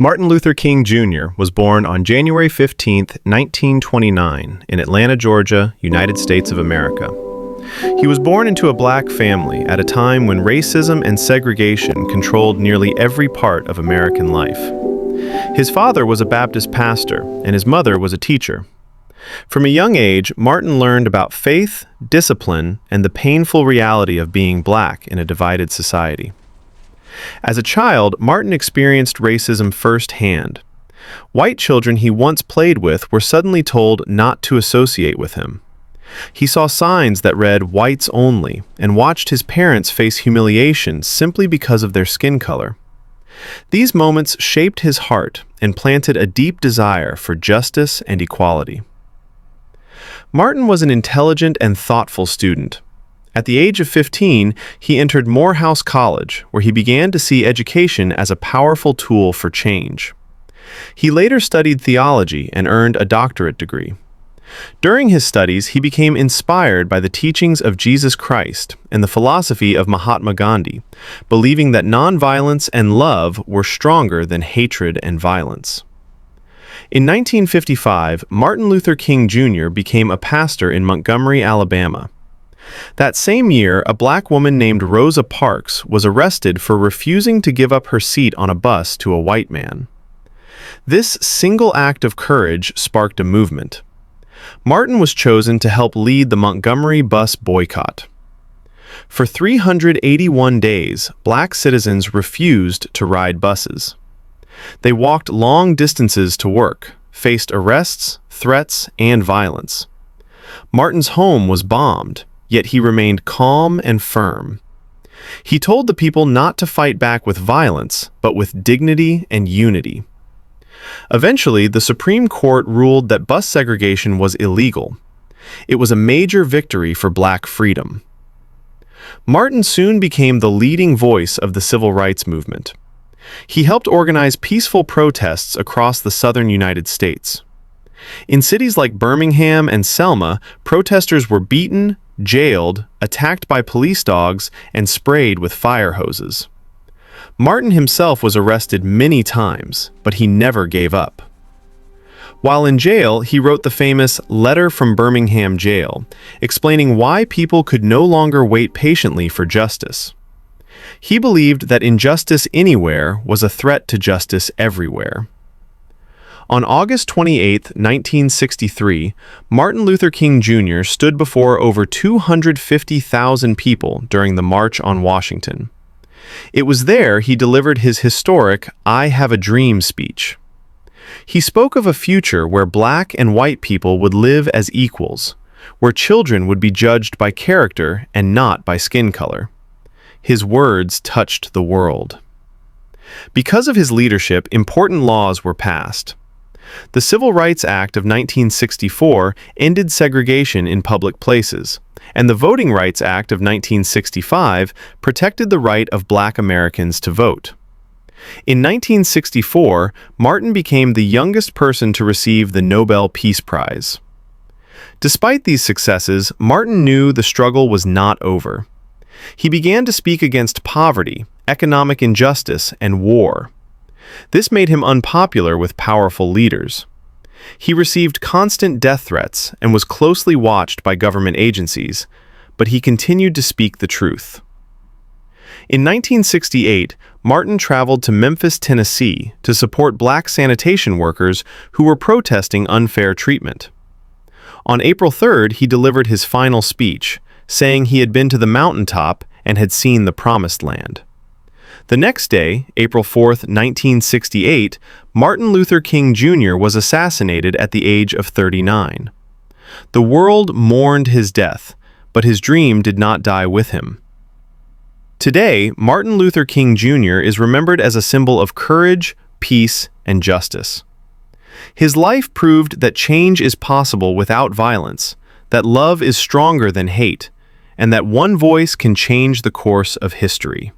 Martin Luther King Jr. was born on January 15, 1929, in Atlanta, Georgia, United States of America. He was born into a black family at a time when racism and segregation controlled nearly every part of American life. His father was a Baptist pastor, and his mother was a teacher. From a young age, Martin learned about faith, discipline, and the painful reality of being black in a divided society. As a child, Martin experienced racism firsthand. White children he once played with were suddenly told not to associate with him. He saw signs that read "whites only" and watched his parents face humiliation simply because of their skin color. These moments shaped his heart and planted a deep desire for justice and equality. Martin was an intelligent and thoughtful student. At the age of 15, he entered Morehouse College, where he began to see education as a powerful tool for change. He later studied theology and earned a doctorate degree. During his studies, he became inspired by the teachings of Jesus Christ and the philosophy of Mahatma Gandhi, believing that nonviolence and love were stronger than hatred and violence. In 1955, Martin Luther King Jr. became a pastor in Montgomery, Alabama. That same year, a black woman named Rosa Parks was arrested for refusing to give up her seat on a bus to a white man. This single act of courage sparked a movement. Martin was chosen to help lead the Montgomery bus boycott. For 381 days, black citizens refused to ride buses. They walked long distances to work, faced arrests, threats, and violence. Martin's home was bombed, yet he remained calm and firm. He told the people not to fight back with violence, but with dignity and unity. Eventually, the Supreme Court ruled that bus segregation was illegal. It was a major victory for black freedom. Martin soon became the leading voice of the civil rights movement. He helped organize peaceful protests across the southern United States. In cities like Birmingham and Selma, protesters were beaten, jailed, attacked by police dogs, and sprayed with fire hoses. Martin himself was arrested many times, but he never gave up. While in jail, he wrote the famous Letter from Birmingham Jail, explaining why people could no longer wait patiently for justice. He believed that injustice anywhere was a threat to justice everywhere. On August 28, 1963, Martin Luther King Jr. stood before over 250,000 people during the March on Washington. It was there he delivered his historic "I Have a Dream" speech. He spoke of a future where black and white people would live as equals, where children would be judged by character and not by skin color. His words touched the world. Because of his leadership, important laws were passed. The Civil Rights Act of 1964 ended segregation in public places, and the Voting Rights Act of 1965 protected the right of black Americans to vote. In 1964, Martin became the youngest person to receive the Nobel Peace Prize. Despite these successes, Martin knew the struggle was not over. He began to speak against poverty, economic injustice, and war. This made him unpopular with powerful leaders. He received constant death threats and was closely watched by government agencies, but he continued to speak the truth. In 1968, Martin traveled to Memphis, Tennessee, to support black sanitation workers who were protesting unfair treatment. On April 3rd, he delivered his final speech, saying he had been to the mountaintop and had seen the promised land. The next day, April 4, 1968, Martin Luther King Jr. was assassinated at the age of 39. The world mourned his death, but his dream did not die with him. Today, Martin Luther King Jr. is remembered as a symbol of courage, peace, and justice. His life proved that change is possible without violence, that love is stronger than hate, and that one voice can change the course of history.